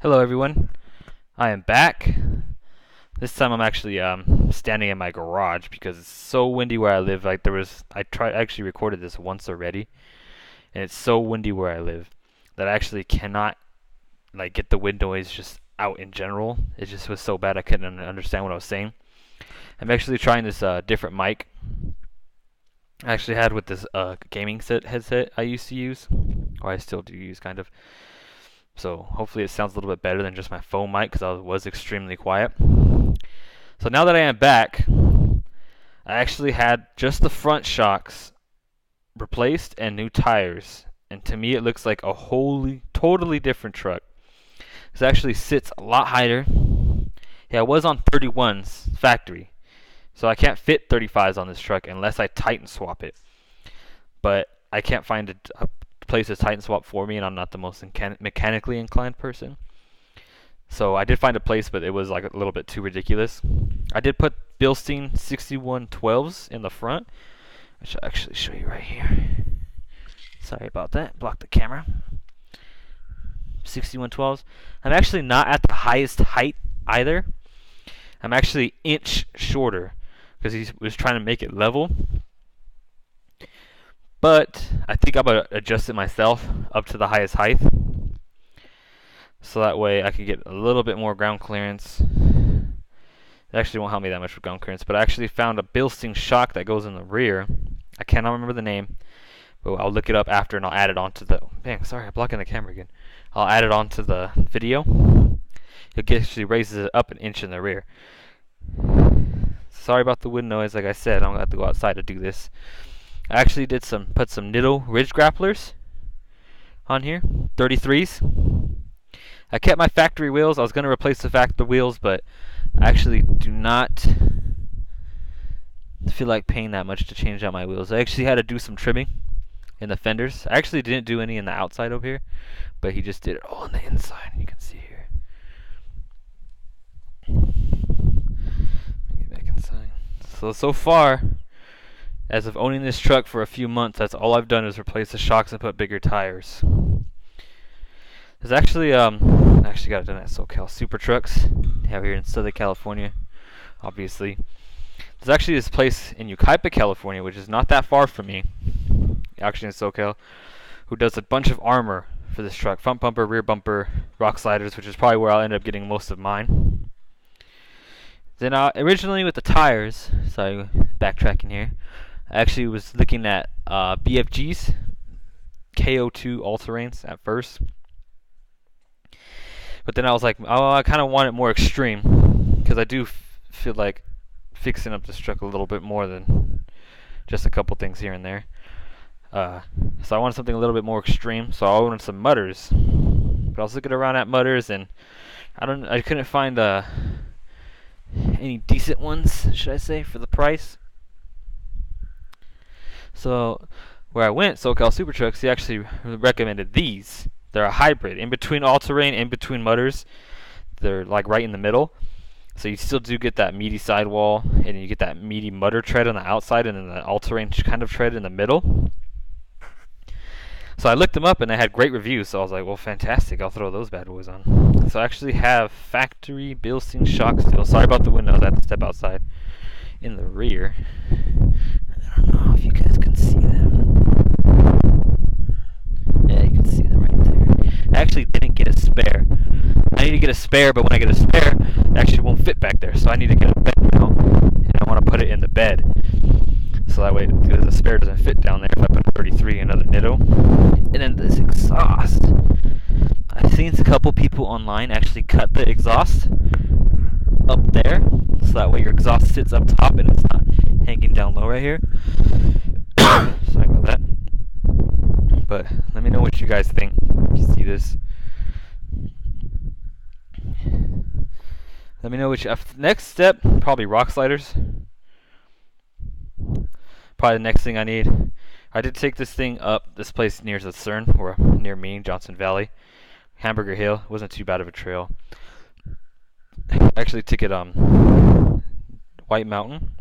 Hello everyone, I am back. This time I'm actually standing in my garage because it's so windy where I live. I actually recorded this once already, and it's so windy where I live that I actually cannot get the wind noise just out in general. It just was so bad I couldn't understand what I was saying. I'm actually trying this different mic I actually had with this gaming headset I used to use, or I still do use kind of. So hopefully it sounds a little bit better than just my phone mic because I was extremely quiet. So now that I am back, I actually had just the front shocks replaced and new tires. And to me it looks like a totally different truck. This actually sits a lot higher. Yeah, I was on 31's factory. So I can't fit 35's on this truck unless I Titan swap it. But I can't find a place to Titan swap for me, and I'm not the most mechanically inclined person. So I did find a place, but it was like a little bit too ridiculous. I did put Bilstein 6112s in the front, which I'll actually show you right here. Sorry about that, blocked the camera. 6112s. I'm actually not at the highest height either. I'm actually inch shorter because he was trying to make it level. But I think I'm going to adjust it myself up to the highest height. So that way I can get a little bit more ground clearance. It actually won't help me that much with ground clearance, but I actually found a Bilstein shock that goes in the rear. I cannot remember the name, but I'll look it up after and I'll add it onto the... Dang, sorry, I'm blocking the camera again. I'll add it onto the video. It actually raises it up an inch in the rear. Sorry about the wind noise. Like I said, I'm going to have to go outside to do this. I actually did put some Nitto ridge grapplers on here, 33's. I kept my factory wheels. I was going to replace the factory wheels, but I actually do not feel like paying that much to change out my wheels. I actually had to do some trimming in the fenders. I actually didn't do any in the outside over here, but he just did it all on the inside. You can see here. Get back inside. So far, as of owning this truck for a few months, that's all I've done is replace the shocks and put bigger tires. There's actually actually got it done at SoCal Super Trucks out here in Southern California, obviously. There's actually this place in Yucaipa, California, which is not that far from me, actually in SoCal, who does a bunch of armor for this truck. Front bumper, rear bumper, rock sliders, which is probably where I'll end up getting most of mine. Then originally with the tires, sorry, backtracking here, I actually was looking at BFG's KO2 all-terrains at first. But then I was like, oh, I kind of want it more extreme, because I do feel like fixing up this truck a little bit more than just a couple things here and there. So I wanted something a little bit more extreme, so I wanted some mutters. But I was looking around at mutters, and I couldn't find any decent ones, should I say, for the price. So where I went, SoCal Super Trucks, he actually recommended these. They're a hybrid, in between all-terrain, in between mutters. They're like right in the middle. So you still do get that meaty sidewall, and you get that meaty mutter tread on the outside, and then the all-terrain kind of tread in the middle. So I looked them up, and they had great reviews. So I was like, well, fantastic. I'll throw those bad boys on. So I actually have factory Bilstein shocks still. Sorry about the windows. I had to step outside. In the rear. I don't know if you guys can see them. Yeah, you can see them right there. I actually didn't get a spare. I need to get a spare, but when I get a spare, it actually won't fit back there. So I need to get a bed now, and I want to put it in the bed. So that way, because the spare doesn't fit down there, if I put a 33, another Nitto. And then this exhaust. I've seen a couple people online actually cut the exhaust up there, so that way your exhaust sits up top and it's not hanging down low right here. Sorry about that. But let me know what you guys think. If you see this, let me know which. Next step, probably rock sliders. Probably the next thing I need. I did take this thing up this place near the CERN, or near me, Johnson Valley, Hamburger Hill. It wasn't too bad of a trail. I actually took it White Mountain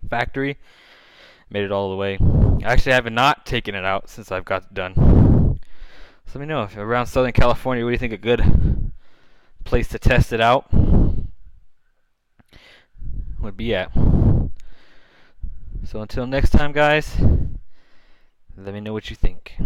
factory, made it all the way. I actually have not taken it out since I've got it done. So let me know if you're around Southern California, what do you think a good place to test it out would be at. So until next time, guys, let me know what you think.